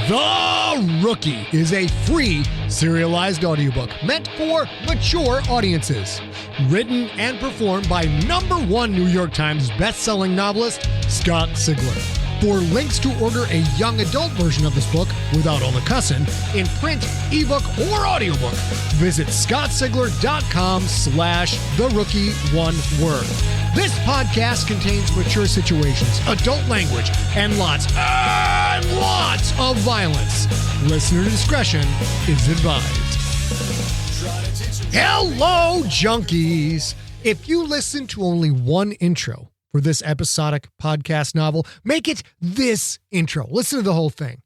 The Rookie is a free serialized audiobook meant for mature audiences. Written and performed by #1 New York Times bestselling novelist Scott Sigler. For links to order a young adult version of this book without all the cussing in print, ebook, or audiobook, visit scottsigler.com/therookie, one word. This podcast contains mature situations, adult language, and lots of violence. Listener discretion is advised. Hello, junkies! If you listen to only one intro for this episodic podcast novel, make it this intro. Listen to the whole thing.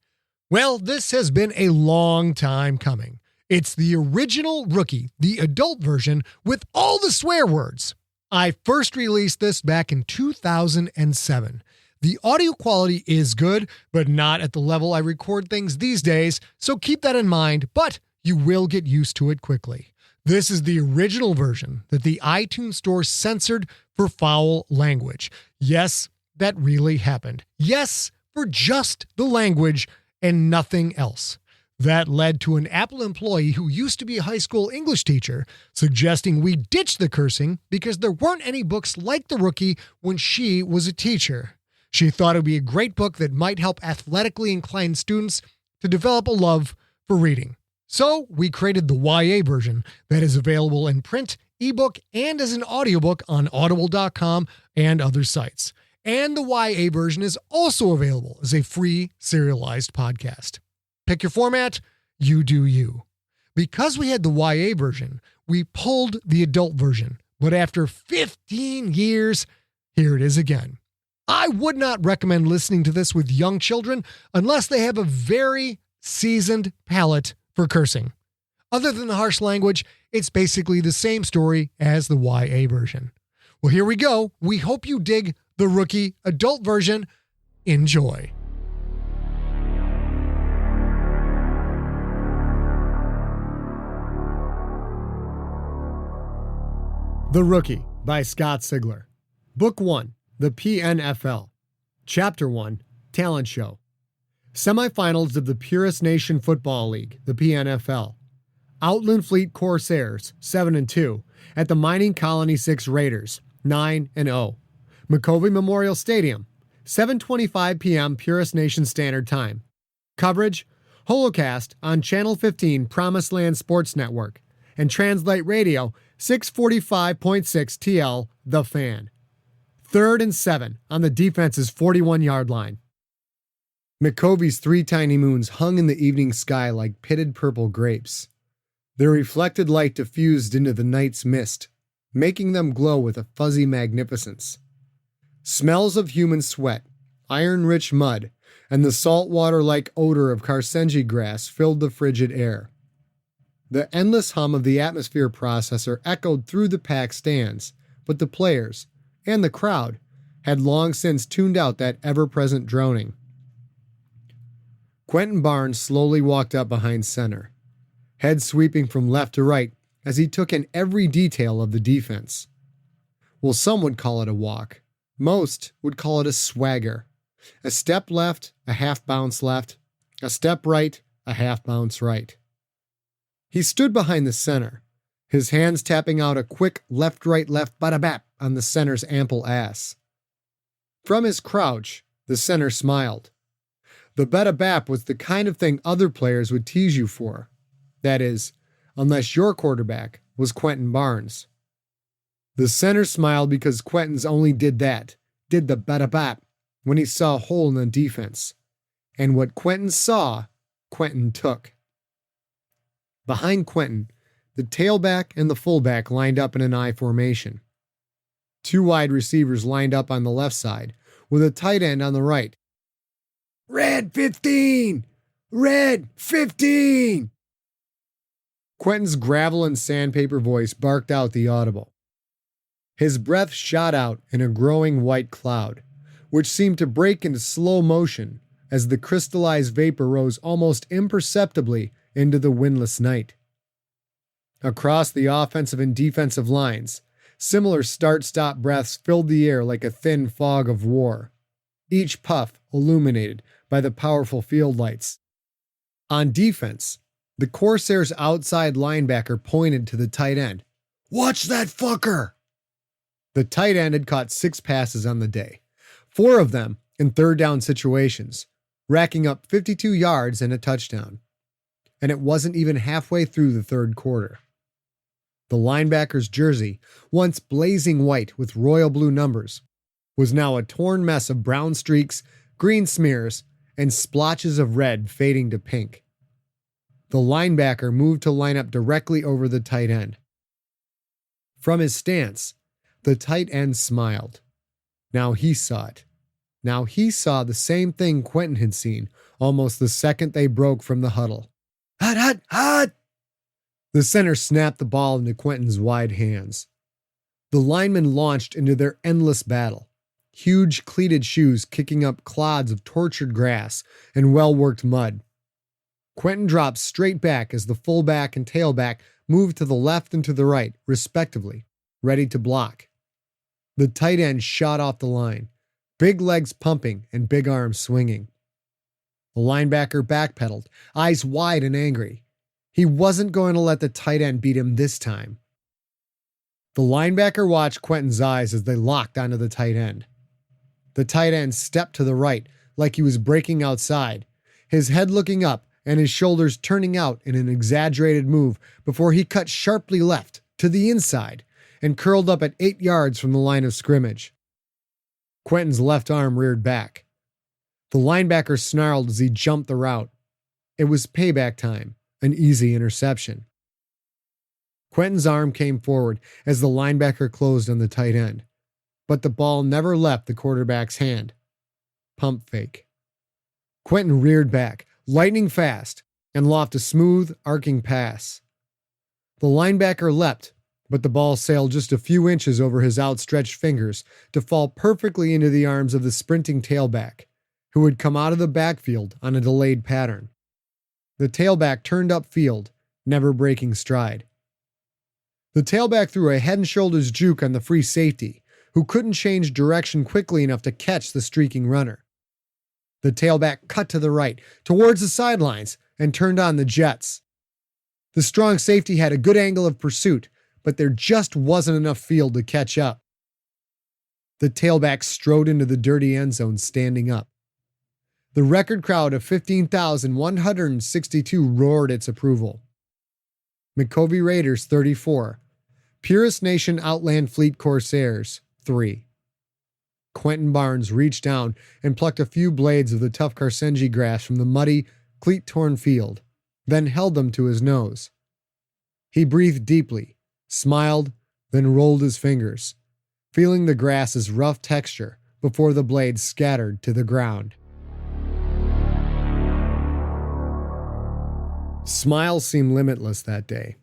Well, this has been a long time coming. It's the original Rookie, the adult version with all the swear words. I first released this back in 2007. The audio quality is good, but not at the level I record things these days, so keep that in mind, but you will get used to it quickly. This is the original version that the iTunes Store censored for foul language. Yes, that really happened. Yes, for just the language and nothing else. That led to an Apple employee who used to be a high school English teacher suggesting we ditch the cursing because there weren't any books like The Rookie when she was a teacher. She thought it would be a great book that might help athletically inclined students to develop a love for reading. So we created the YA version that is available in print, ebook, and as an audiobook on audible.com and other sites. And the YA version is also available as a free serialized podcast. Pick your format, you do you. Because we had the YA version, we pulled the adult version. But after 15 years, here it is again. I would not recommend listening to this with young children unless they have a very seasoned palate for cursing. Other than the harsh language, it's basically the same story as the YA version. Well, here we go. We hope you dig the Rookie adult version. Enjoy. The Rookie by Scott Sigler. Book 1, The PNFL. Chapter 1, Talent Show. Semifinals of the Purist Nation Football League, the PNFL. Outland Fleet Corsairs, 7-2, at the Mining Colony 6 Raiders, 9-0. McCovey Memorial Stadium, 7:25 p.m. Purist Nation Standard Time. Coverage, Holocast on Channel 15 Promised Land Sports Network, and Translate Radio, 645.6 TL, The Fan. 3rd and 7 on the defense's 41-yard line. McCovey's 3 tiny moons hung in the evening sky like pitted purple grapes. Their reflected light diffused into the night's mist, making them glow with a fuzzy magnificence. Smells of human sweat, iron-rich mud, and the saltwater-like odor of carcensi grass filled the frigid air. The endless hum of the atmosphere processor echoed through the packed stands, but the players, and the crowd, had long since tuned out that ever-present droning. Quentin Barnes slowly walked up behind center, head sweeping from left to right as he took in every detail of the defense. Well, some would call it a walk. Most would call it a swagger. A step left, a half bounce left. A step right, a half bounce right. He stood behind the center, his hands tapping out a quick left-right left bada-bap on the center's ample ass. From his crouch, the center smiled. The bada-bap was the kind of thing other players would tease you for. That is, unless your quarterback was Quentin Barnes. The center smiled because Quentin's only did the bada-bap, when he saw a hole in the defense. And what Quentin saw, Quentin took. Behind Quentin, the tailback and the fullback lined up in an I formation. 2 wide receivers lined up on the left side, with a tight end on the right. Red 15! Red 15! Quentin's gravel and sandpaper voice barked out the audible. His breath shot out in a growing white cloud, which seemed to break into slow motion as the crystallized vapor rose almost imperceptibly into the windless night. Across the offensive and defensive lines, similar start-stop breaths filled the air like a thin fog of war, each puff illuminated by the powerful field lights On defense, the Corsairs' outside linebacker pointed to the tight end. "Watch that fucker!" The tight end had caught 6 passes on the day, 4 of them in third down situations, racking up 52 yards and a touchdown. And it wasn't even halfway through the third quarter. The linebacker's jersey, once blazing white with royal blue numbers, was now a torn mess of brown streaks, green smears, and splotches of red fading to pink. The linebacker moved to line up directly over the tight end. From his stance, the tight end smiled. Now he saw it. Now he saw the same thing Quentin had seen almost the second they broke from the huddle. "Hot, hot, hot!" The center snapped the ball into Quentin's wide hands. The linemen launched into their endless battle, huge cleated shoes kicking up clods of tortured grass and well-worked mud. Quentin dropped straight back as the fullback and tailback moved to the left and to the right, respectively, ready to block. The tight end shot off the line, big legs pumping and big arms swinging. The linebacker backpedaled, eyes wide and angry. He wasn't going to let the tight end beat him this time. The linebacker watched Quentin's eyes as they locked onto the tight end. The tight end stepped to the right like he was breaking outside, his head looking up and his shoulders turning out in an exaggerated move before he cut sharply left to the inside and curled up at 8 yards from the line of scrimmage. Quentin's left arm reared back. The linebacker snarled as he jumped the route. It was payback time, an easy interception. Quentin's arm came forward as the linebacker closed on the tight end, but the ball never left the quarterback's hand. Pump fake. Quentin reared back, lightning fast, and lofted a smooth, arcing pass. The linebacker leapt, but the ball sailed just a few inches over his outstretched fingers to fall perfectly into the arms of the sprinting tailback, who had come out of the backfield on a delayed pattern. The tailback turned upfield, never breaking stride. The tailback threw a head and shoulders juke on the free safety, who couldn't change direction quickly enough to catch the streaking runner. The tailback cut to the right, towards the sidelines, and turned on the jets. The strong safety had a good angle of pursuit, but there just wasn't enough field to catch up. The tailback strode into the dirty end zone standing up. The record crowd of 15,162 roared its approval. McCovey Raiders 34, Purist Nation Outland Fleet Corsairs 3. Quentin Barnes reached down and plucked a few blades of the tough Carcengi grass from the muddy, cleat-torn field, then held them to his nose. He breathed deeply, smiled, then rolled his fingers, feeling the grass's rough texture before the blades scattered to the ground. Smiles seemed limitless that day,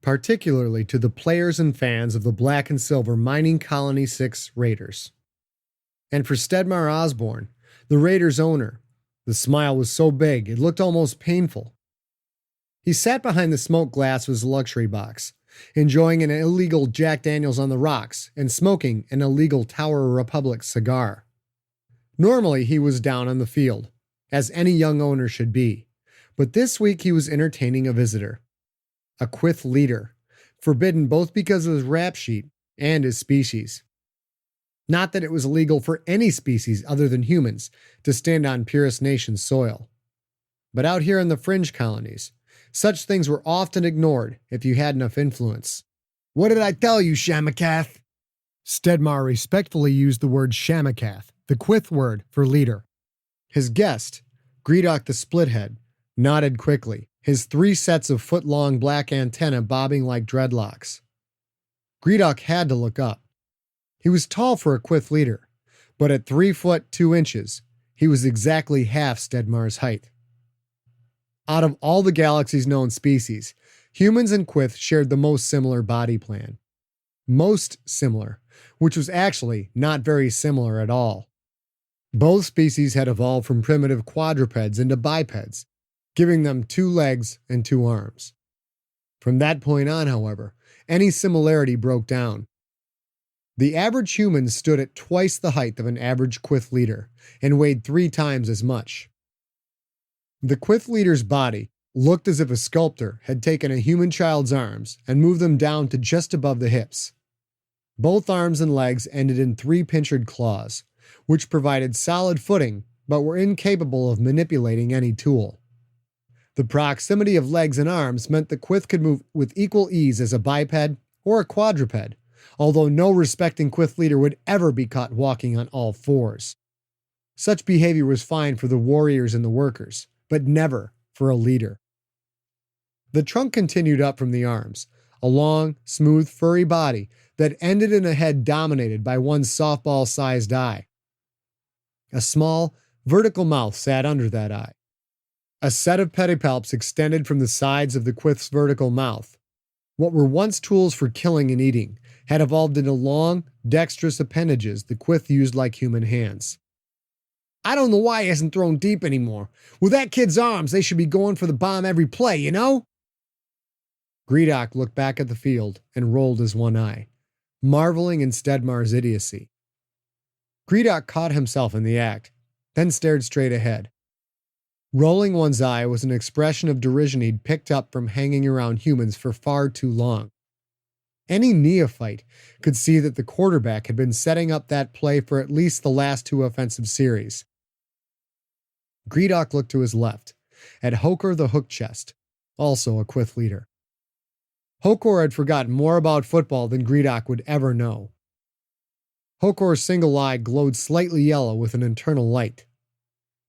particularly to the players and fans of the Black and Silver Mining Colony 6 Raiders. And for Stedmar Osborne, the Raiders' owner, the smile was so big it looked almost painful. He sat behind the smoke glass of his luxury box, enjoying an illegal Jack Daniels on the rocks and smoking an illegal Tower Republic cigar. Normally he was down on the field, as any young owner should be, but this week he was entertaining a visitor, a Quyth leader, forbidden both because of his rap sheet and his species. Not that it was illegal for any species other than humans to stand on Purist Nation soil. But out here in the fringe colonies, such things were often ignored if you had enough influence. "What did I tell you, Shamakath?" Stedmar respectfully used the word Shamakath, the Quyth word for leader. His guest, Greedock the Splithead, nodded quickly, his 3 sets of foot-long black antennae bobbing like dreadlocks. Greedock had to look up. He was tall for a Quyth leader, but at 3 foot 2 inches, he was exactly half Stedmar's height. Out of all the galaxy's known species, humans and Quyth shared the most similar body plan. Most similar, which was actually not very similar at all. Both species had evolved from primitive quadrupeds into bipeds, giving them 2 legs and 2 arms. From that point on, however, any similarity broke down. The average human stood at twice the height of an average Quyth leader and weighed 3 times as much. The Quith leader's body looked as if a sculptor had taken a human child's arms and moved them down to just above the hips. Both arms and legs ended in 3 pincered claws, which provided solid footing but were incapable of manipulating any tool. The proximity of legs and arms meant the Quith could move with equal ease as a biped or a quadruped, although no respecting Quith leader would ever be caught walking on all fours. Such behavior was fine for the warriors and the workers, but never for a leader. The trunk continued up from the arms, a long, smooth, furry body that ended in a head dominated by one softball-sized eye. A small, vertical mouth sat under that eye. A set of pedipalps extended from the sides of the Quith's vertical mouth. What were once tools for killing and eating had evolved into long, dexterous appendages the Quith used like human hands. I don't know why he hasn't thrown deep anymore. With that kid's arms, they should be going for the bomb every play, you know? Greedock looked back at the field and rolled his one eye, marveling in Stedmar's idiocy. Greedock caught himself in the act, then stared straight ahead. Rolling one's eye was an expression of derision he'd picked up from hanging around humans for far too long. Any neophyte could see that the quarterback had been setting up that play for at least the last 2 offensive series. Greedock looked to his left, at Hokor the Hook Chest, also a Quith leader. Hokor had forgotten more about football than Greedock would ever know. Hokor's single eye glowed slightly yellow with an internal light.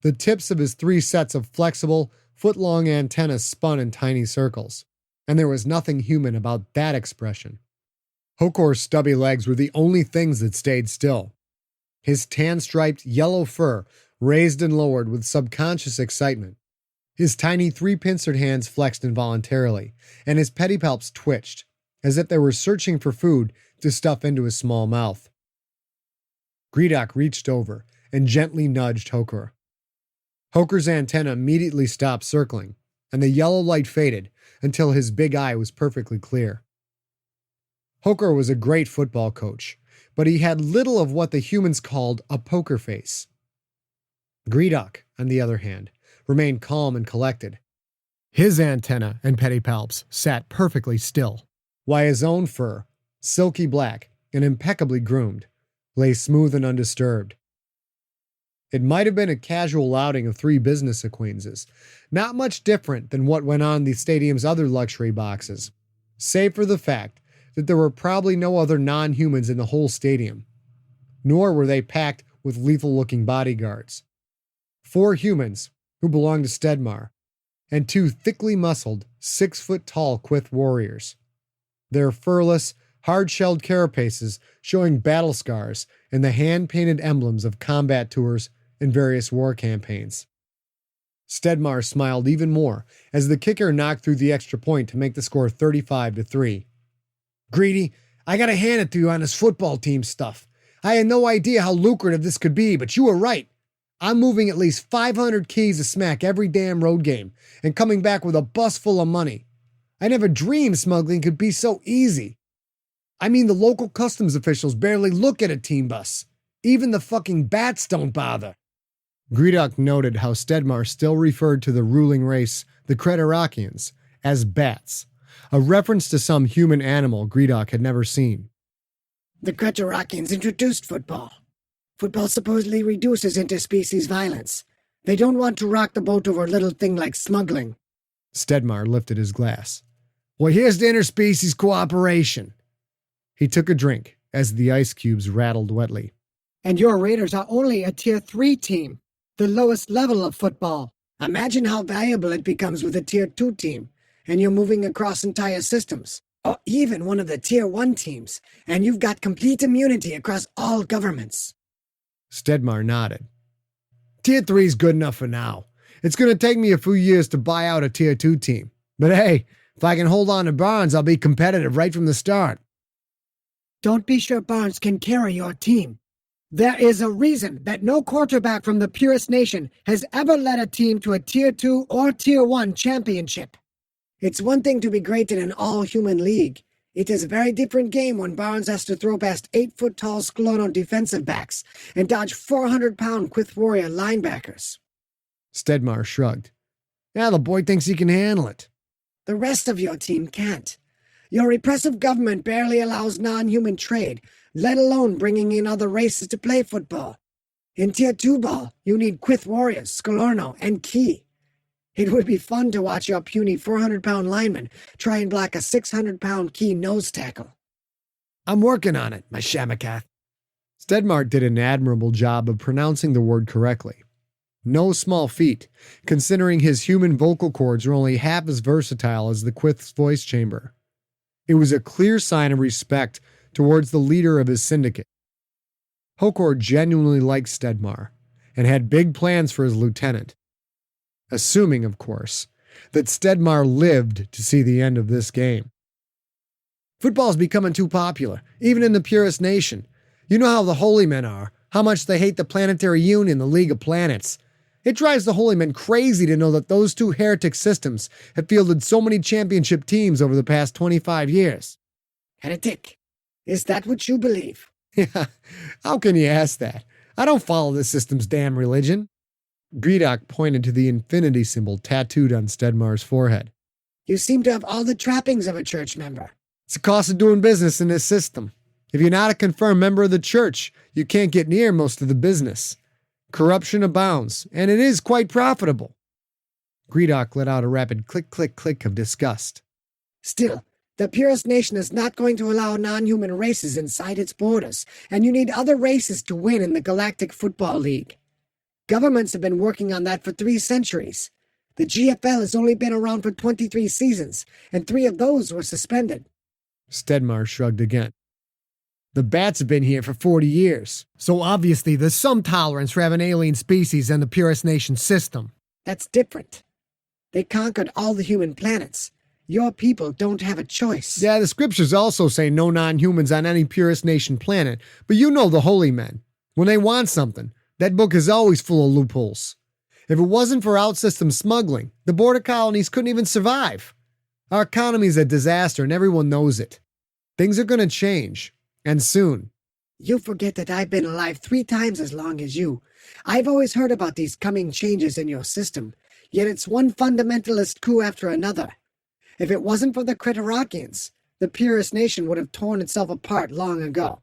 The tips of his 3 sets of flexible, foot-long antennas spun in tiny circles, and there was nothing human about that expression. Hokor's stubby legs were the only things that stayed still. His tan-striped yellow fur raised and lowered with subconscious excitement. His tiny 3-pincered hands flexed involuntarily, and his pedipalps twitched, as if they were searching for food to stuff into his small mouth. Greedock reached over and gently nudged Hokor. Hokor's antenna immediately stopped circling, and the yellow light faded until his big eye was perfectly clear. Hokor was a great football coach, but he had little of what the humans called a poker face. Greedock, on the other hand, remained calm and collected. His antenna and pedipalps sat perfectly still, while his own fur, silky black and impeccably groomed, lay smooth and undisturbed. It might have been a casual outing of 3 business acquaintances, not much different than what went on in the stadium's other luxury boxes, save for the fact that there were probably no other non-humans in the whole stadium, nor were they packed with lethal-looking bodyguards. 4 humans, who belonged to Stedmar, and 2 thickly muscled, 6-foot-tall Quith warriors. Their furless, hard-shelled carapaces showing battle scars and the hand-painted emblems of combat tours and various war campaigns. Stedmar smiled even more as the kicker knocked through the extra point to make the score 35-3. Greedy, I gotta hand it to you on this football team stuff. I had no idea how lucrative this could be, but you were right. I'm moving at least 500 keys of smack every damn road game and coming back with a bus full of money. I never dreamed smuggling could be so easy. I mean, the local customs officials barely look at a team bus. Even the fucking bats don't bother. Greedock noted how Stedmar still referred to the ruling race, the Creterakians, as bats, a reference to some human animal Greedock had never seen. The Creterakians introduced football. Football supposedly reduces interspecies violence. They don't want to rock the boat over a little thing like smuggling. Stedmar lifted his glass. Well, here's the interspecies cooperation. He took a drink as the ice cubes rattled wetly. And your Raiders are only a Tier 3 team, the lowest level of football. Imagine how valuable it becomes with a Tier 2 team, and you're moving across entire systems. Or even one of the Tier 1 teams, and you've got complete immunity across all governments. Stedmar nodded. Tier 3 is good enough for now. It's going to take me a few years to buy out a Tier 2 team. But hey, if I can hold on to Barnes, I'll be competitive right from the start. Don't be sure Barnes can carry your team. There is a reason that no quarterback from the purest nation has ever led a team to a Tier 2 or Tier 1 championship. It's one thing to be great in an all-human league. It is a very different game when Barnes has to throw past 8-foot-tall Sklono defensive backs and dodge 400-pound Quith warrior linebackers. Stedmar shrugged. Yeah, the boy thinks he can handle it. The rest of your team can't. Your repressive government barely allows non-human trade, let alone bringing in other races to play football. In Tier 2 ball, you need Quith Warriors, Scolorno, and Key. It would be fun to watch your puny 400-pound lineman try and block a 600-pound Key nose tackle. I'm working on it, my Shamakath. Stedmar did an admirable job of pronouncing the word correctly. No small feat, considering his human vocal cords are only half as versatile as the Quith's voice chamber. It was a clear sign of respect towards the leader of his syndicate. Hokor genuinely liked Stedmar and had big plans for his lieutenant. Assuming, of course, that Stedmar lived to see the end of this game. Football's becoming too popular, even in the purest nation. You know how the holy men are, how much they hate the Planetary Union, the League of Planets. It drives the holy men crazy to know that those two heretic systems have fielded so many championship teams over the past 25 years. Heretic, is that what you believe? Yeah, how can you ask that? I don't follow the system's damn religion. Greedock pointed to the infinity symbol tattooed on Stedmar's forehead. You seem to have all the trappings of a church member. It's the cost of doing business in this system. If you're not a confirmed member of the church, you can't get near most of the business. Corruption abounds, and it is quite profitable. Greedock let out a rapid click-click-click of disgust. Still, the purest nation is not going to allow non-human races inside its borders, and you need other races to win in the Galactic Football League. Governments have been working on that for 3 centuries. The GFL has only been around for 23 seasons, and 3 of those were suspended. Stedmar shrugged again. The bats have been here for 40 years. So obviously there's some tolerance for having alien species in the purest nation system. That's different. They conquered all the human planets. Your people don't have a choice. Yeah, the scriptures also say no non-humans on any purest nation planet, but you know the holy men. When they want something, that book is always full of loopholes. If it wasn't for out-system smuggling, the border colonies couldn't even survive. Our economy is a disaster and everyone knows it. Things are going to change. And soon. You forget that I've been alive 3 times as long as you. I've always heard about these coming changes in your system, yet it's one fundamentalist coup after another. If it wasn't for the Criterakians, the purest nation would have torn itself apart long ago.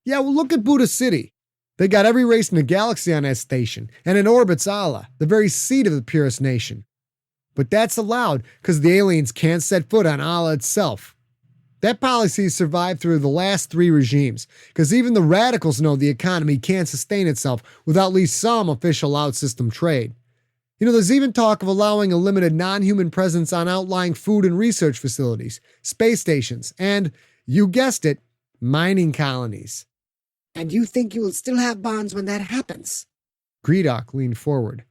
Yeah, well, look at Buddha City. They got every race in the galaxy on that station, and it orbits Allah, the very seat of the purest nation. But that's allowed because the aliens can't set foot on Allah itself. That policy survived through the last 3 regimes, because even the radicals know the economy can't sustain itself without at least some official out-system trade. You know, there's even talk of allowing a limited non-human presence on outlying food and research facilities, space stations, and, you guessed it, mining colonies. And you think you will still have bonds when that happens? Greedock leaned forward,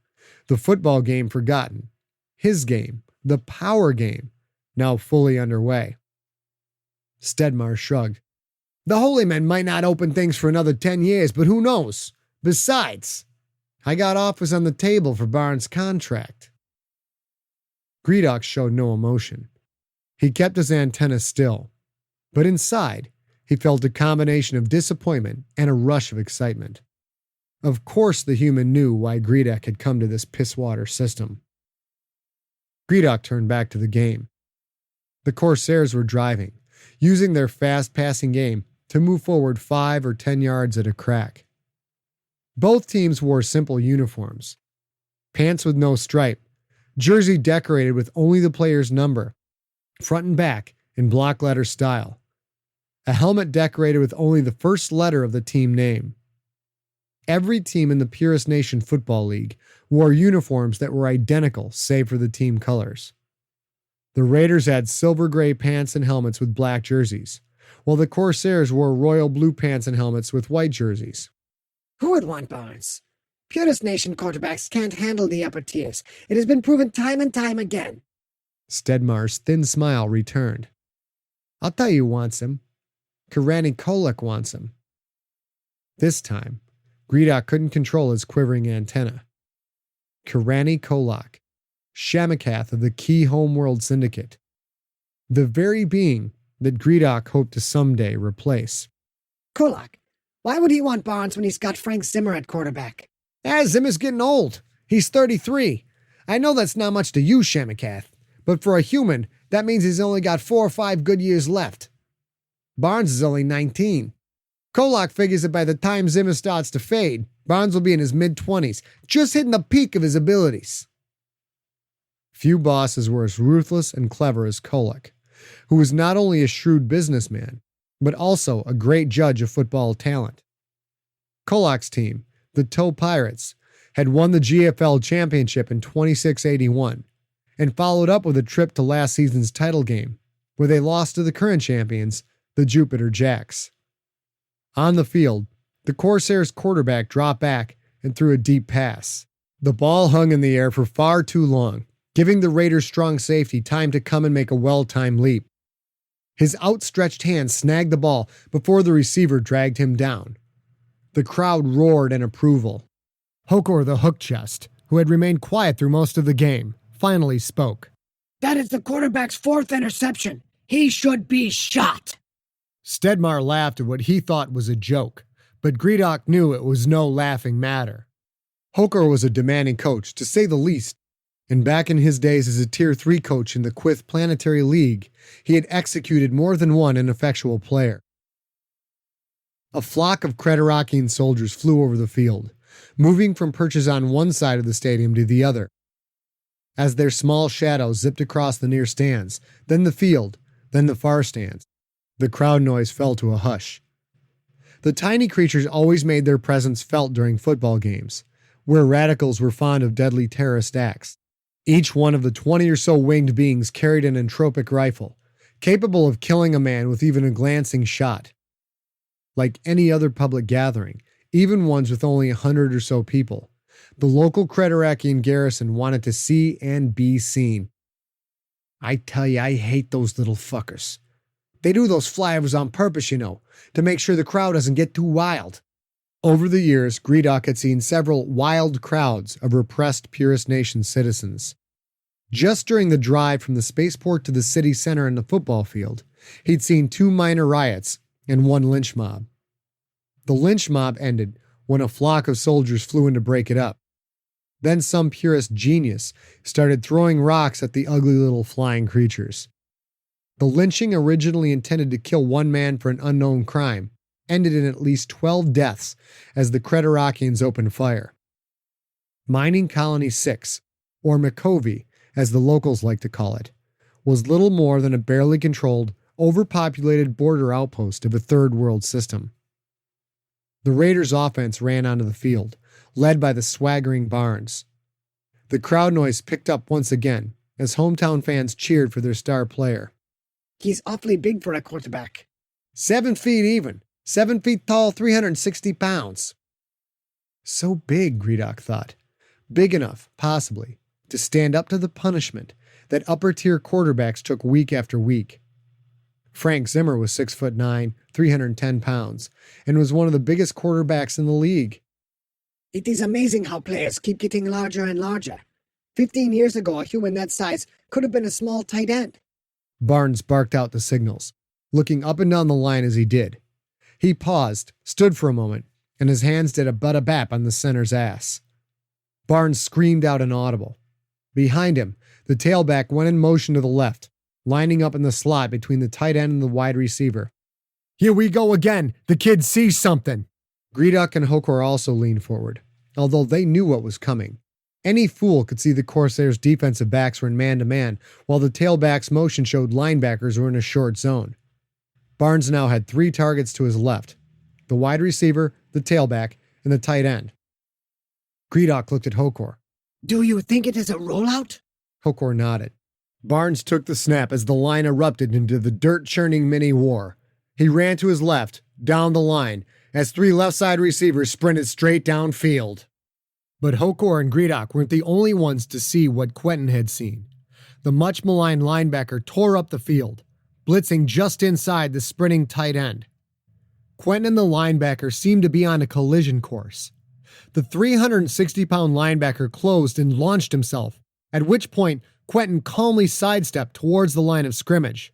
the football game forgotten. His game, the power game, now fully underway. Stedmar shrugged. The holy men might not open things for another 10 years, but who knows? Besides, I got offers on the table for Barnes' contract. Greedock showed no emotion. He kept his antenna still, but inside, he felt a combination of disappointment and a rush of excitement. Of course the human knew why Greedock had come to this pisswater system. Greedock turned back to the game. The Corsairs were driving, using their fast-passing game to move forward 5 or 10 yards at a crack. Both teams wore simple uniforms. Pants with no stripe, jersey decorated with only the player's number, front and back in block letter style. A helmet decorated with only the first letter of the team name. Every team in the Purest Nation Football League wore uniforms that were identical save for the team colors. The Raiders had silver gray pants and helmets with black jerseys, while the Corsairs wore royal blue pants and helmets with white jerseys. Who would want Barnes? Purest Nation quarterbacks can't handle the upper tiers. It has been proven time and time again. Stedmar's thin smile returned. I'll tell you who wants him. Karani Kolak wants him. This time, Greedock couldn't control his quivering antenna. Karani Kolak, Shamakath of the Key Homeworld Syndicate. The very being that Greedock hoped to someday replace. Kolak, why would he want Barnes when he's got Frank Zimmer at quarterback? Zimmer's getting old. He's 33. I know that's not much to you, Shamakath, but for a human, that means he's only got 4 or 5 good years left. Barnes is only 19. Kolak figures that by the time Zimmer starts to fade, Barnes will be in his mid-20s, just hitting the peak of his abilities. Few bosses were as ruthless and clever as Kolak, who was not only a shrewd businessman, but also a great judge of football talent. Kolak's team, the Toe Pirates, had won the GFL championship in 26-81 and followed up with a trip to last season's title game, where they lost to the current champions, the Jupiter Jacks. On the field, the Corsairs quarterback dropped back and threw a deep pass. The ball hung in the air for far too long, giving the Raiders' strong safety time to come and make a well-timed leap. His outstretched hand snagged the ball before the receiver dragged him down. The crowd roared in approval. Hokor the hook chest, who had remained quiet through most of the game, finally spoke. That is the quarterback's 4th interception. He should be shot. Stedmar laughed at what he thought was a joke, but Gredok knew it was no laughing matter. Hokor was a demanding coach, to say the least, and back in his days as a Tier 3 coach in the Quith Planetary League, he had executed more than one ineffectual player. A flock of Creterakian soldiers flew over the field, moving from perches on one side of the stadium to the other. As their small shadows zipped across the near stands, then the field, then the far stands, the crowd noise fell to a hush. The tiny creatures always made their presence felt during football games, where radicals were fond of deadly terrorist acts. Each one of the 20 or so winged beings carried an entropic rifle, capable of killing a man with even a glancing shot. Like any other public gathering, even ones with only 100 or so people, the local Creterakian garrison wanted to see and be seen. I tell you, I hate those little fuckers. They do those flyovers on purpose, you know, to make sure the crowd doesn't get too wild. Over the years, Gredok had seen several wild crowds of repressed Purist Nation citizens. Just during the drive from the spaceport to the city center and the football field, he'd seen 2 minor riots and 1 lynch mob. The lynch mob ended when a flock of soldiers flew in to break it up. Then some Purist genius started throwing rocks at the ugly little flying creatures. The lynching, originally intended to kill 1 man for an unknown crime, ended in at least 12 deaths as the Creterakians opened fire. Mining Colony 6, or Mikovy, as the locals like to call it, was little more than a barely controlled, overpopulated border outpost of a third world system. The Raiders' offense ran onto the field, led by the swaggering Barnes. The crowd noise picked up once again as hometown fans cheered for their star player. He's awfully big for a quarterback. 7 feet even. 7 feet tall, 360 pounds. So big, Gredok thought. Big enough, possibly, to stand up to the punishment that upper-tier quarterbacks took week after week. Frank Zimmer was 6'9", 310 pounds, and was one of the biggest quarterbacks in the league. It is amazing how players keep getting larger and larger. 15 years ago, a human that size could have been a small tight end. Barnes barked out the signals, looking up and down the line as he did. He paused, stood for a moment, and his hands did a bada-bap on the center's ass. Barnes screamed out inaudible. Behind him, the tailback went in motion to the left, lining up in the slot between the tight end and the wide receiver. Here we go again. The kid sees something. Gredok and Hokor also leaned forward, although they knew what was coming. Any fool could see the Corsairs' defensive backs were in man-to-man, while the tailback's motion showed linebackers were in a short zone. Barnes now had 3 targets to his left: the wide receiver, the tailback, and the tight end. Gredok looked at Hokor. Do you think it is a rollout? Hokor nodded. Barnes took the snap as the line erupted into the dirt-churning mini-war. He ran to his left, down the line, as 3 left-side receivers sprinted straight downfield. But Hokor and Gredok weren't the only ones to see what Quentin had seen. The much-maligned linebacker tore up the field, blitzing just inside the sprinting tight end. Quentin and the linebacker seemed to be on a collision course. The 360-pound linebacker closed and launched himself, at which point Quentin calmly sidestepped towards the line of scrimmage.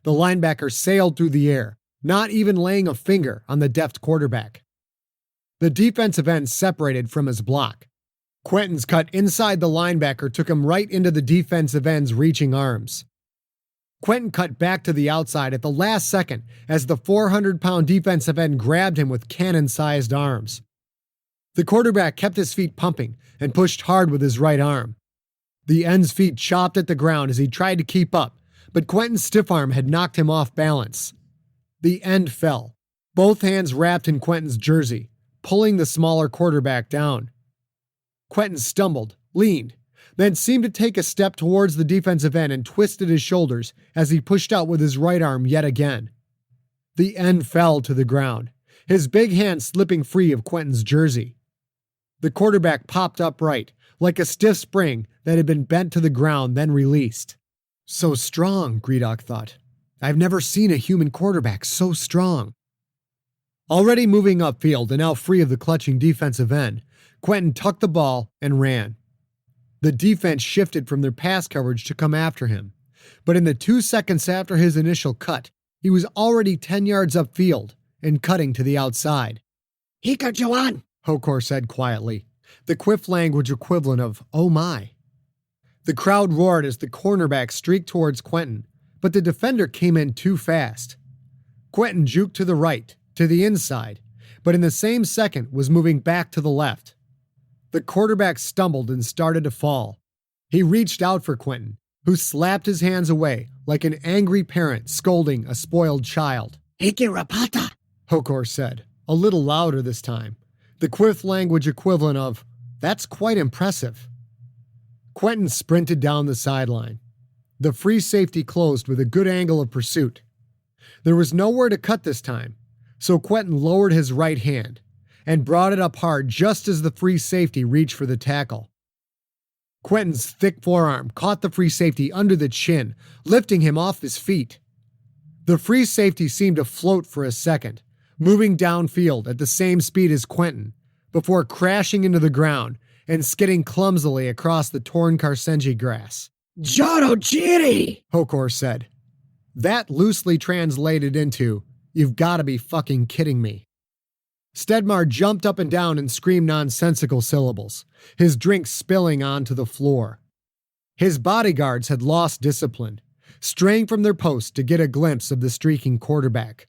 The linebacker sailed through the air, not even laying a finger on the deft quarterback. The defensive end separated from his block. Quentin's cut inside the linebacker took him right into the defensive end's reaching arms. Quentin cut back to the outside at the last second as the 400-pound defensive end grabbed him with cannon-sized arms. The quarterback kept his feet pumping and pushed hard with his right arm. The end's feet chopped at the ground as he tried to keep up, but Quentin's stiff arm had knocked him off balance. The end fell, both hands wrapped in Quentin's jersey, pulling the smaller quarterback down. Quentin stumbled, leaned, then seemed to take a step towards the defensive end and twisted his shoulders as he pushed out with his right arm yet again. The end fell to the ground, his big hand slipping free of Quentin's jersey. The quarterback popped upright, like a stiff spring that had been bent to the ground then released. So strong, Greedock thought. I've never seen a human quarterback so strong. Already moving upfield and now free of the clutching defensive end, Quentin tucked the ball and ran. The defense shifted from their pass coverage to come after him, but in the 2 seconds after his initial cut, he was already 10 yards upfield and cutting to the outside. Hika Joan, Hokor said quietly, the Quiff language equivalent of, oh my. The crowd roared as the cornerback streaked towards Quentin, but the defender came in too fast. Quentin juked to the right, to the inside, but in the same second was moving back to the left. The quarterback stumbled and started to fall. He reached out for Quentin, who slapped his hands away like an angry parent scolding a spoiled child. Hiki Rapata, Hokor said, a little louder this time, the Quiff language equivalent of, that's quite impressive. Quentin sprinted down the sideline. The free safety closed with a good angle of pursuit. There was nowhere to cut this time, so Quentin lowered his right hand and brought it up hard just as the free safety reached for the tackle. Quentin's thick forearm caught the free safety under the chin, lifting him off his feet. The free safety seemed to float for a second, moving downfield at the same speed as Quentin, before crashing into the ground and skidding clumsily across the torn Karsenji grass. Joro Jiri, Hokor said. That loosely translated into, you've gotta be fucking kidding me. Stedmar jumped up and down and screamed nonsensical syllables, his drink spilling onto the floor. His bodyguards had lost discipline, straying from their posts to get a glimpse of the streaking quarterback.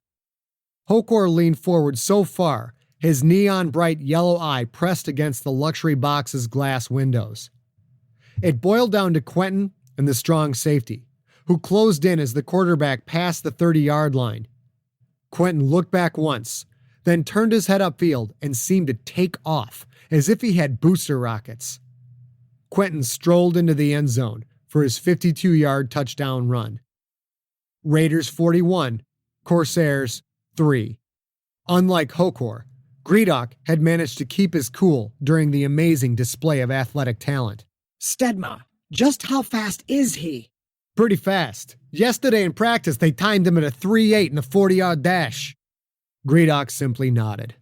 Hokor leaned forward so far, his neon-bright yellow eye pressed against the luxury box's glass windows. It boiled down to Quentin and the strong safety, who closed in as the quarterback passed the 30-yard line. Quentin looked back once, then turned his head upfield and seemed to take off, as if he had booster rockets. Quentin strolled into the end zone for his 52-yard touchdown run. Raiders 41, Corsairs 3. Unlike Hokor, Greedock had managed to keep his cool during the amazing display of athletic talent. Stedma, just how fast is he? Pretty fast. Yesterday in practice, they timed him at a 3.8 in the 40-yard dash. Greedock simply nodded.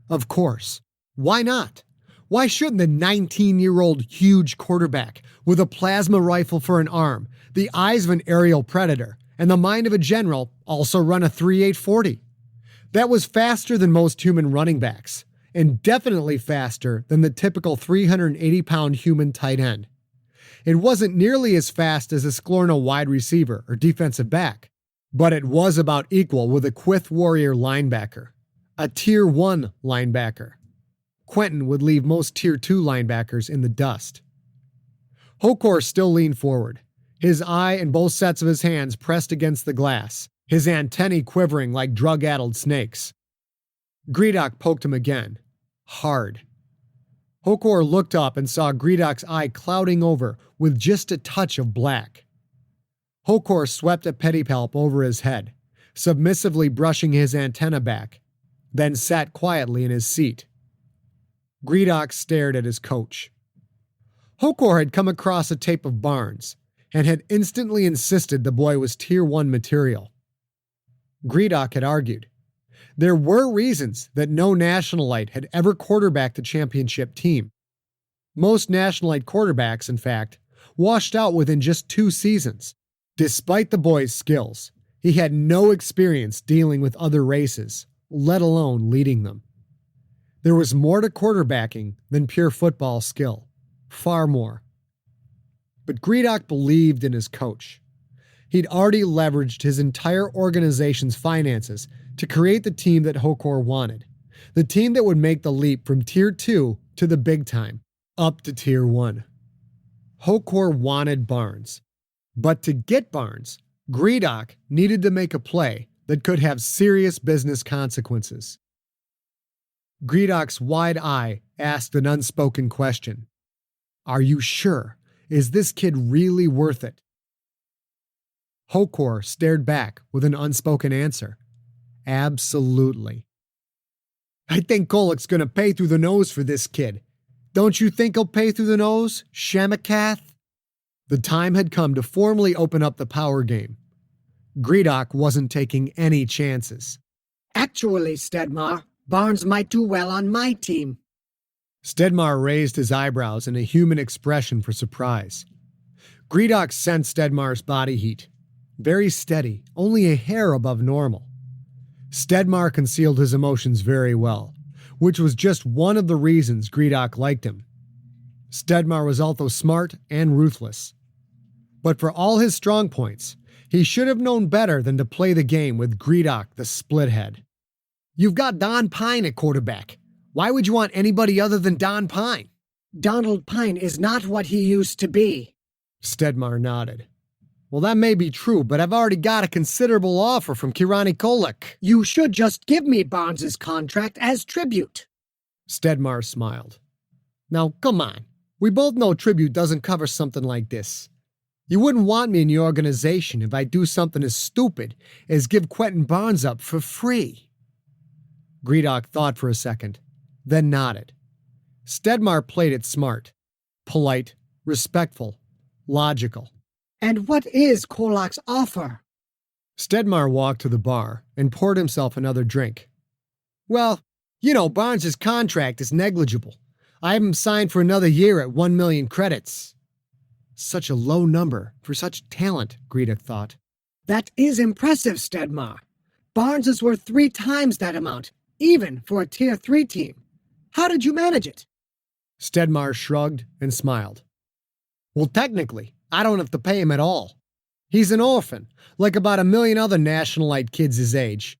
Of course. Why not? Why shouldn't the 19-year-old huge quarterback with a plasma rifle for an arm, the eyes of an aerial predator, and the mind of a general also run a 3.8 40? That was faster than most human running backs, and definitely faster than the typical 380-pound human tight end. It wasn't nearly as fast as a Sklorno wide receiver or defensive back, but it was about equal with a Quith Warrior linebacker, a Tier 1 linebacker. Quentin would leave most Tier 2 linebackers in the dust. Hokor still leaned forward, his eye and both sets of his hands pressed against the glass, his antennae quivering like drug-addled snakes. Greedock poked him again, hard. Hokor looked up and saw Greedock's eye clouding over with just a touch of black. Hokor swept a pedipalp over his head, submissively brushing his antenna back, then sat quietly in his seat. Greedock stared at his coach. Hokor had come across a tape of Barnes and had instantly insisted the boy was Tier 1 material. Greedock had argued. There were reasons that no Nationalite had ever quarterbacked the championship team. Most Nationalite quarterbacks, in fact, washed out within just 2 seasons. Despite the boy's skills, he had no experience dealing with other races, let alone leading them. There was more to quarterbacking than pure football skill, far more. But Greedock believed in his coach. He'd already leveraged his entire organization's finances to create the team that Hokor wanted. The team that would make the leap from Tier 2 to the big time, up to Tier 1. Hokor wanted Barnes. But to get Barnes, Greedock needed to make a play that could have serious business consequences. Greedock's wide eye asked an unspoken question. Are you sure? Is this kid really worth it? Hokor stared back with an unspoken answer. Absolutely. I think Kolak's gonna pay through the nose for this kid. Don't you think he'll pay through the nose, Shamakath? The time had come to formally open up the power game. Greedock wasn't taking any chances. Actually, Stedmar, Barnes might do well on my team. Stedmar raised his eyebrows in a human expression for surprise. Greedock sensed Stedmar's body heat. Very steady, only a hair above normal. Stedmar concealed his emotions very well, which was just one of the reasons Greedock liked him. Stedmar was also smart and ruthless. But for all his strong points, he should have known better than to play the game with Greedock the splithead. You've got Don Pine at quarterback. Why would you want anybody other than Don Pine? Donald Pine is not what he used to be. Stedmar nodded. Well, that may be true, but I've already got a considerable offer from Kirani Kolak. You should just give me Barnes's contract as tribute. Stedmar smiled. Now, come on. We both know tribute doesn't cover something like this. You wouldn't want me in your organization if I do something as stupid as give Quentin Barnes up for free. Greedock thought for a second, then nodded. Stedmar played it smart, polite, respectful, logical. And what is Kolak's offer? Stedmar walked to the bar and poured himself another drink. Well, Barnes's contract is negligible. I have him signed for another year at 1 million credits. Such a low number for such talent, Greedock thought. That is impressive, Stedmar. Barnes is worth 3 times that amount, even for a Tier 3 team. How did you manage it? Stedmar shrugged and smiled. Well, technically, I don't have to pay him at all. He's an orphan, like about 1 million other nationalite kids his age.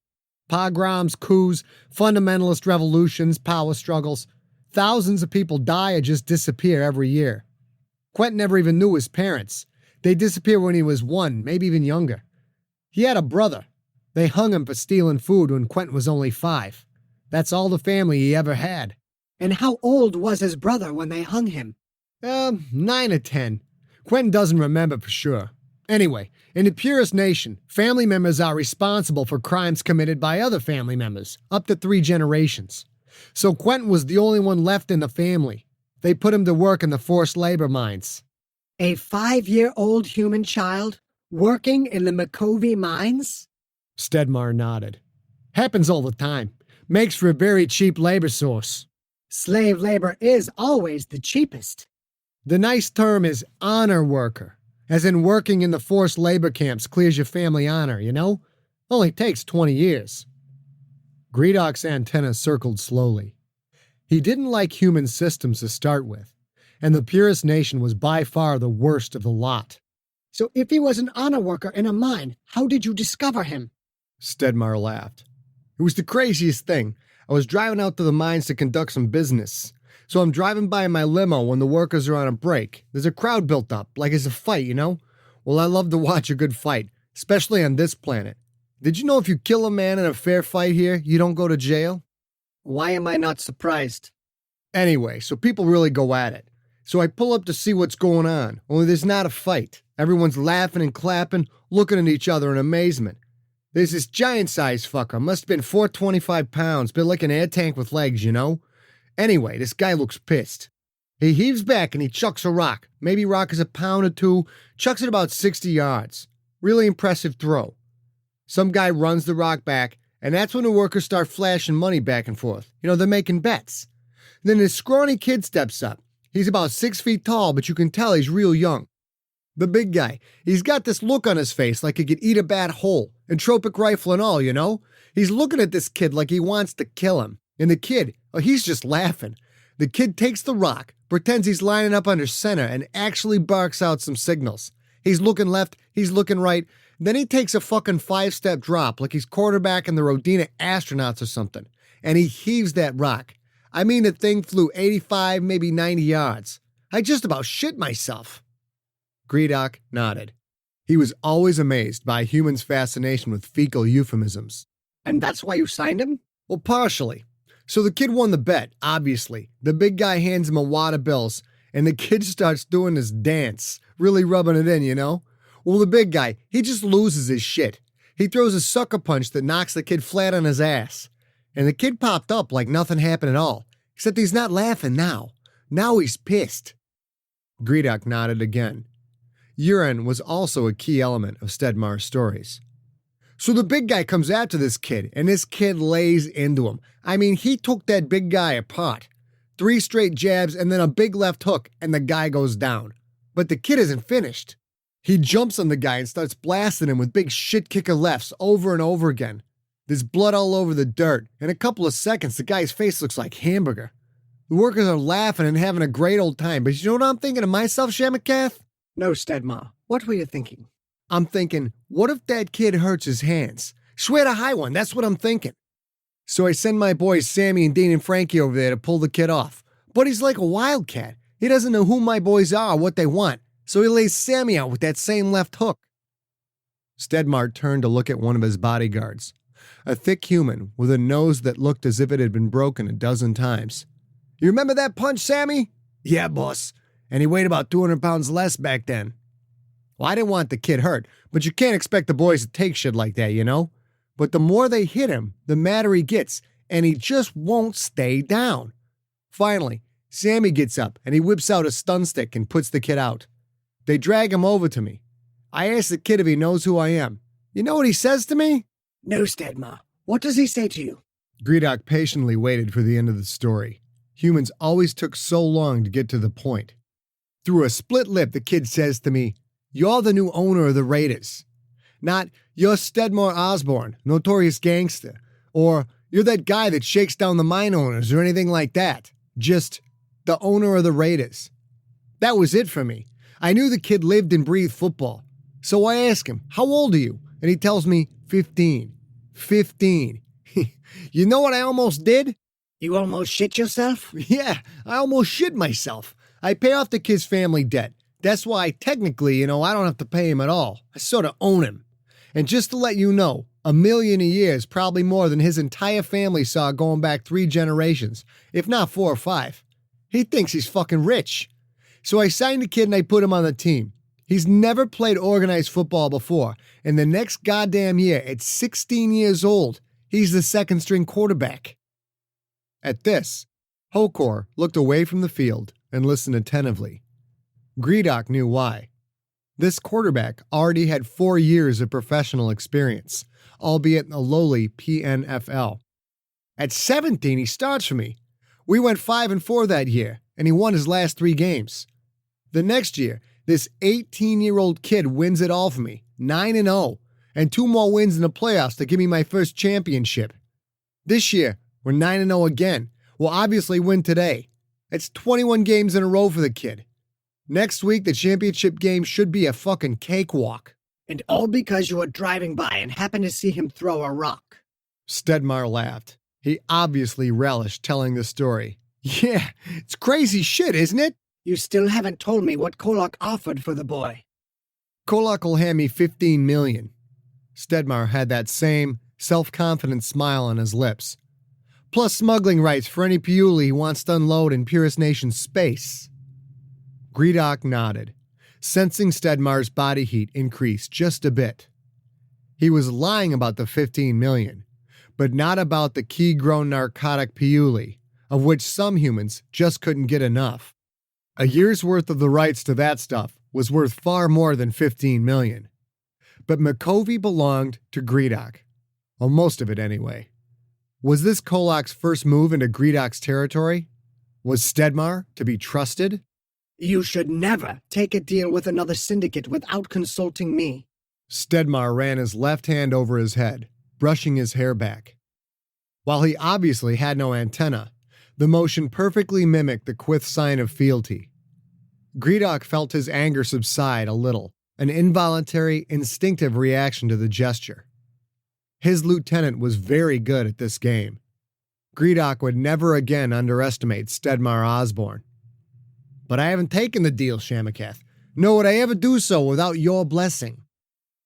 Pogroms, coups, fundamentalist revolutions, power struggles. Thousands of people die or just disappear every year. Quentin never even knew his parents. They disappeared when he was 1, maybe even younger. He had a brother. They hung him for stealing food when Quentin was only 5. That's all the family he ever had. And how old was his brother when they hung him? 9 or 10. Quentin doesn't remember for sure. Anyway, in the purest nation, family members are responsible for crimes committed by other family members, up to 3 generations. So Quentin was the only one left in the family. They put him to work in the forced labor mines. A 5-year-old human child working in the Makovy mines? Stedmar nodded. Happens all the time. Makes for a very cheap labor source. Slave labor is always the cheapest. The nice term is honor worker, as in working in the forced labor camps clears your family honor, Only takes 20 years. Greedock's antenna circled slowly. He didn't like human systems to start with, and the purest nation was by far the worst of the lot. So if he was an honor worker in a mine, how did you discover him? Stedmar laughed. It was the craziest thing. I was driving out to the mines to conduct some business. So I'm driving by in my limo when the workers are on a break. There's a crowd built up, like it's a fight, Well, I love to watch a good fight, especially on this planet. Did you know if you kill a man in a fair fight here, you don't go to jail? Why am I not surprised? Anyway, so people really go at it. So I pull up to see what's going on, only there's not a fight. Everyone's laughing and clapping, looking at each other in amazement. There's this giant-sized fucker, must have been 425 pounds, built like an air tank with legs, Anyway, this guy looks pissed. He heaves back and he chucks a rock. Maybe rock is a pound or 2, chucks it about 60 yards. Really impressive throw. Some guy runs the rock back, and that's when the workers start flashing money back and forth. They're making bets. Then this scrawny kid steps up. He's about 6 feet tall, but you can tell he's real young. The big guy, he's got this look on his face like he could eat a bat whole, entropic rifle and all, He's looking at this kid like he wants to kill him. And the kid, he's just laughing. The kid takes the rock, pretends he's lining up under center, and actually barks out some signals. He's looking left, he's looking right. Then he takes a fucking 5-step drop like he's quarterbacking the Rodina astronauts or something. And he heaves that rock. I mean, the thing flew 85, maybe 90 yards. I just about shit myself. Greedock nodded. He was always amazed by a human's fascination with fecal euphemisms. And that's why you signed him? Well, partially. So the kid won the bet, obviously. The big guy hands him a wad of bills, and the kid starts doing this dance, really rubbing it in, you know? Well, the big guy, he just loses his shit. He throws a sucker punch that knocks the kid flat on his ass. And the kid popped up like nothing happened at all, except he's not laughing now. Now he's pissed. Greedock nodded again. Urine was also a key element of Stedmar's stories. So the big guy comes after this kid, and this kid lays into him. I mean, he took that big guy apart. 3 straight jabs and then a big left hook, and the guy goes down. But the kid isn't finished. He jumps on the guy and starts blasting him with big shit-kicker lefts over and over again. There's blood all over the dirt. In a couple of seconds, the guy's face looks like hamburger. The workers are laughing and having a great old time, but you know what I'm thinking to myself, Shamakath? No, Stedmar. What were you thinking? I'm thinking, what if that kid hurts his hands? Swear to high one, that's what I'm thinking. So I send my boys Sammy and Dean and Frankie over there to pull the kid off. But he's like a wildcat. He doesn't know who my boys are or what they want, so he lays Sammy out with that same left hook. Stedmar turned to look at one of his bodyguards, a thick human with a nose that looked as if it had been broken a dozen times. You remember that punch, Sammy? Yeah, boss. And he weighed about 200 pounds less back then. Well, I didn't want the kid hurt, but you can't expect the boys to take shit like that, you know? But the more they hit him, the madder he gets, and he just won't stay down. Finally, Sammy gets up, and he whips out a stun stick and puts the kid out. They drag him over to me. I ask the kid if he knows who I am. You know what he says to me? No, Stedmar. What does he say to you? Greedock patiently waited for the end of the story. Humans always took so long to get to the point. Through a split lip, the kid says to me, "You're the new owner of the Raiders." Not, "You're Stedmar Osborne, notorious gangster," or "You're that guy that shakes down the mine owners," or anything like that. Just, "the owner of the Raiders." That was it for me. I knew the kid lived and breathed football. So I ask him, "How old are you?" And he tells me, 15. 15. You know what I almost did? You almost shit yourself? Yeah, I almost shit myself. I pay off the kid's family debt. That's why, technically, I don't have to pay him at all. I sort of own him. And just to let you know, $1 million a year is probably more than his entire family saw going back 3 generations, if not 4 or 5. He thinks he's fucking rich. So I signed the kid and I put him on the team. He's never played organized football before, and the next goddamn year, at 16 years old, he's the second-string quarterback. At this, Hokor looked away from the field and listened attentively. Greedock knew why. This quarterback already had 4 years of professional experience, albeit in the lowly PNFL. At 17, he starts for me. We went 5-4 that year, and he won his last 3 games. The next year, this 18-year-old kid wins it all for me, 9-0, and 2 more wins in the playoffs to give me my first championship. This year, we're 9-0 again. We'll obviously win today. It's 21 games in a row for the kid. Next week, the championship game should be a fucking cakewalk. And all because you were driving by and happened to see him throw a rock. Stedmar laughed. He obviously relished telling the story. Yeah, it's crazy shit, isn't it? You still haven't told me what Kolak offered for the boy. Kolak will hand me $15 million. Stedmar had that same self-confident smile on his lips. Plus smuggling rights for any Piuli he wants to unload in Purist Nation space. Greedock nodded, sensing Stedmar's body heat increase just a bit. He was lying about the $15 million, but not about the key-grown narcotic Piuli, of which some humans just couldn't get enough. A year's worth of the rights to that stuff was worth far more than $15 million. But Makovey belonged to Greedock. Well, most of it anyway. Was this Kolak's first move into Greedock's territory? Was Stedmar to be trusted? You should never take a deal with another syndicate without consulting me. Stedmar ran his left hand over his head, brushing his hair back. While he obviously had no antenna, The motion perfectly mimicked the Quith sign of fealty. Greedock felt his anger subside a little, an involuntary, instinctive reaction to the gesture. His lieutenant was very good at this game. Greedock would never again underestimate Stedmar Osborne. But I haven't taken the deal, Shamakath, nor would I ever do so without your blessing.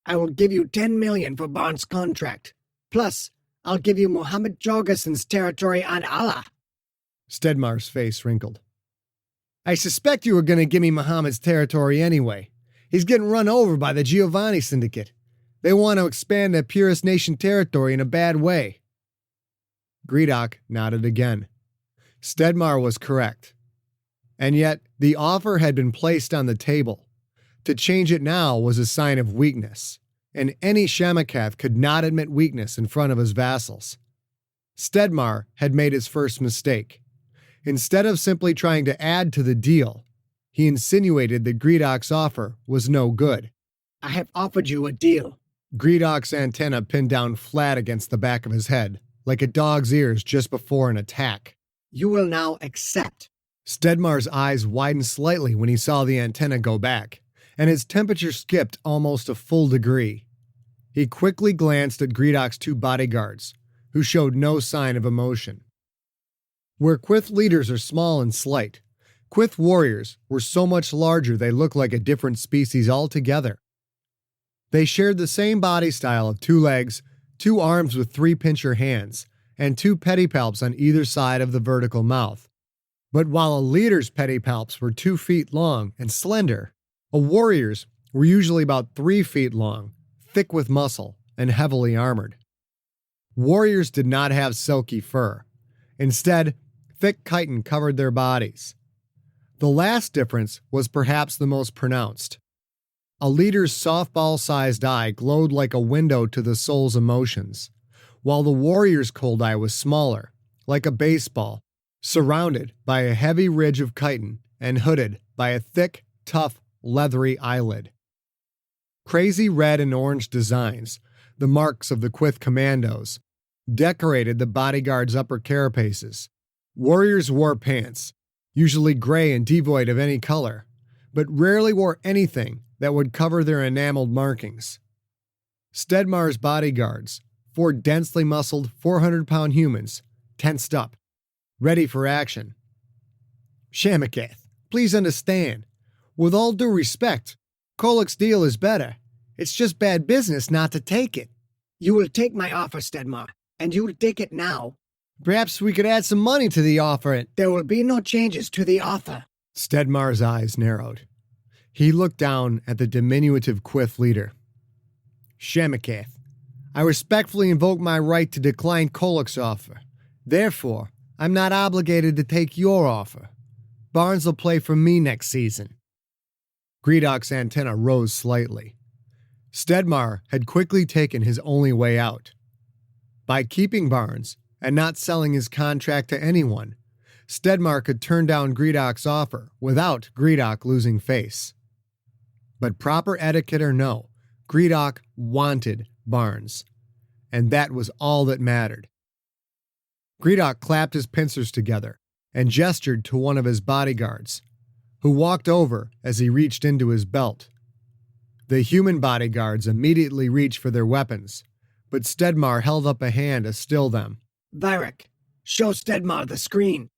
I will give you 10 million for Barnes' contract. Plus, I'll give you Mohammed Jorgensen's territory on Allah. Stedmar's face wrinkled. I suspect you were going to give me Mohammed's territory anyway. He's getting run over by the Giovanni Syndicate. They want to expand their Purist Nation territory in a bad way. Greedock nodded again. Stedmar was correct. And yet, the offer had been placed on the table. To change it now was a sign of weakness, and any Shamakath could not admit weakness in front of his vassals. Stedmar had made his first mistake. Instead of simply trying to add to the deal, he insinuated that Greedock's offer was no good. I have offered you a deal. Greedock's antenna pinned down flat against the back of his head, like a dog's ears just before an attack. You will now accept. Stedmar's eyes widened slightly when he saw the antenna go back, and his temperature skipped almost a full degree. He quickly glanced at Greedock's two bodyguards, who showed no sign of emotion. Where Quith leaders are small and slight, Quith warriors were so much larger they looked like a different species altogether. They shared the same body style of 2 legs, 2 arms with 3 pincher hands, and 2 pedipalps on either side of the vertical mouth. But while a leader's pedipalps were 2 feet long and slender, a warrior's were usually about 3 feet long, thick with muscle, and heavily armored. Warriors did not have silky fur. Instead, thick chitin covered their bodies. The last difference was perhaps the most pronounced. A leader's softball-sized eye glowed like a window to the soul's emotions, while the warrior's cold eye was smaller, like a baseball, surrounded by a heavy ridge of chitin and hooded by a thick, tough, leathery eyelid. Crazy red and orange designs, the marks of the Quith commandos, decorated the bodyguards' upper carapaces. Warriors wore pants, usually gray and devoid of any color, but rarely wore anything that would cover their enameled markings. Stedmar's bodyguards, 4 densely muscled 400-pound humans, tensed up, ready for action. Shamakath, please understand. With all due respect, Kolak's deal is better. It's just bad business not to take it. You will take my offer, Stedmar, and you will take it now. Perhaps we could add some money to the offer. There will be no changes to the offer. Stedmar's eyes narrowed. He looked down at the diminutive Quith leader. Shamakath, I respectfully invoke my right to decline Kolak's offer. Therefore, I'm not obligated to take your offer. Barnes will play for me next season. Greedock's antenna rose slightly. Stedmar had quickly taken his only way out. By keeping Barnes and not selling his contract to anyone, Stedmar could turn down Greedock's offer without Greedock losing face. But proper etiquette or no, Greedock wanted Barnes, and that was all that mattered. Greedock clapped his pincers together and gestured to one of his bodyguards, who walked over as he reached into his belt. The human bodyguards immediately reached for their weapons, but Stedmar held up a hand to still them. Virek, show Stedmar the screen.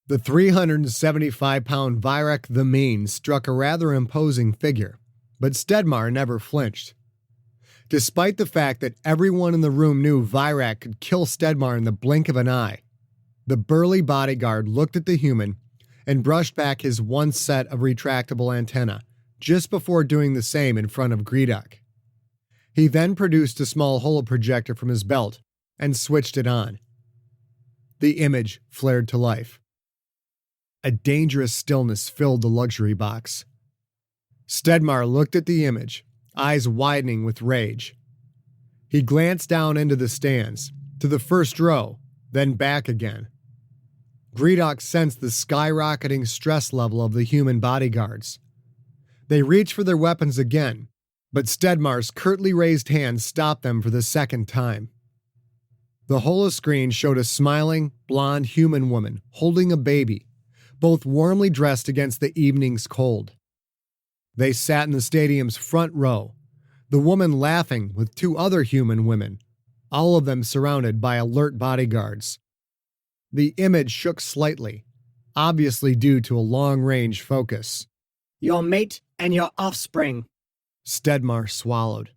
The 375-pound Virek the Mean struck a rather imposing figure, but Stedmar never flinched. Despite the fact that everyone in the room knew Virek could kill Stedmar in the blink of an eye, the burly bodyguard looked at the human and brushed back his one set of retractable antennae just before doing the same in front of Greedock. He then produced a small holoprojector from his belt and switched it on. The image flared to life. A dangerous stillness filled the luxury box. Stedmar looked at the image, eyes widening with rage. He glanced down into the stands, to the first row, then back again. Greedock sensed the skyrocketing stress level of the human bodyguards. They reached for their weapons again, but Stedmar's curtly raised hand stopped them for the second time. The holoscreen showed a smiling, blonde human woman holding a baby, both warmly dressed against the evening's cold. They sat in the stadium's front row, the woman laughing with two other human women, all of them surrounded by alert bodyguards. The image shook slightly, obviously due to a long-range focus. Your mate and your offspring. Stedmar swallowed.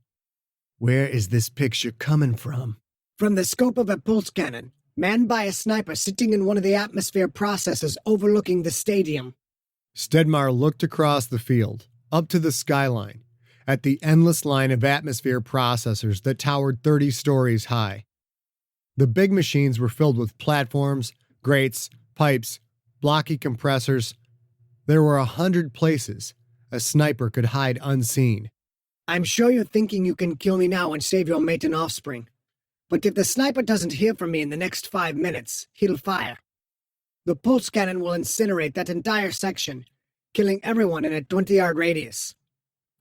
Where is this picture coming from? From the scope of a pulse cannon, manned by a sniper sitting in one of the atmosphere processors overlooking the stadium. Stedmar looked across the field, up to the skyline, at the endless line of atmosphere processors that towered 30 stories high. The big machines were filled with platforms, grates, pipes, blocky compressors. There were 100 places a sniper could hide unseen. I'm sure you're thinking you can kill me now and save your mate and offspring. But if the sniper doesn't hear from me in the next 5 minutes, he'll fire. The pulse cannon will incinerate that entire section, killing everyone in a 20-yard radius.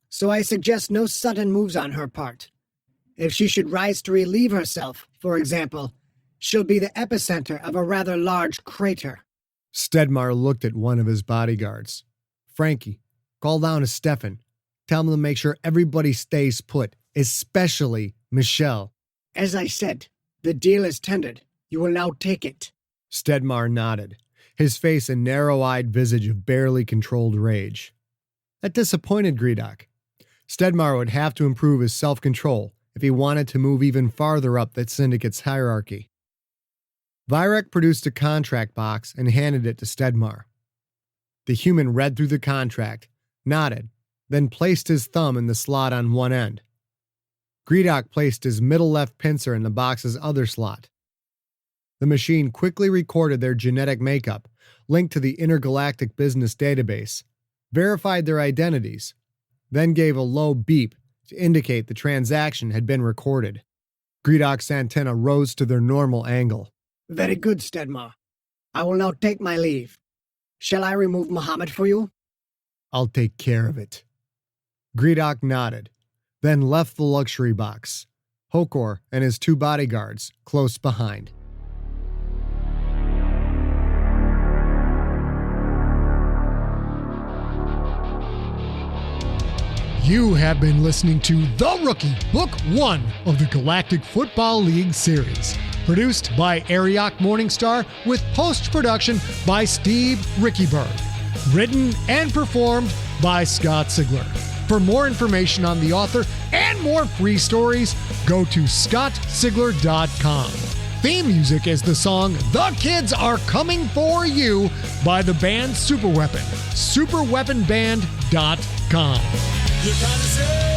So I suggest no sudden moves on her part. If she should rise to relieve herself, for example, she'll be the epicenter of a rather large crater. Stedmar looked at one of his bodyguards. Frankie, call down to Stefan. Tell him to make sure everybody stays put, especially Michelle. As I said, the deal is tendered. You will now take it. Stedmar nodded, his face a narrow-eyed visage of barely controlled rage. That disappointed Gredok. Stedmar would have to improve his self-control if he wanted to move even farther up that syndicate's hierarchy. Virek produced a contract box and handed it to Stedmar. The human read through the contract, nodded, then placed his thumb in the slot on one end. Gredok placed his middle left pincer in the box's other slot. The machine quickly recorded their genetic makeup, linked to the intergalactic business database, verified their identities, then gave a low beep to indicate the transaction had been recorded. Gredok's antenna rose to their normal angle. Very good, Stedmar. I will now take my leave. Shall I remove Muhammad for you? I'll take care of it. Gredok nodded, then left the luxury box, Hokor and his two bodyguards close behind. You have been listening to The Rookie, Book 1 of the Galactic Football League series. Produced by Ariok Morningstar with post-production by Steve Rickyberg. Written and performed by Scott Sigler. For more information on the author and more free stories, go to scottsigler.com. Theme music is the song The Kids Are Coming For You by the band Superweapon. Superweaponband.com. You're trying to say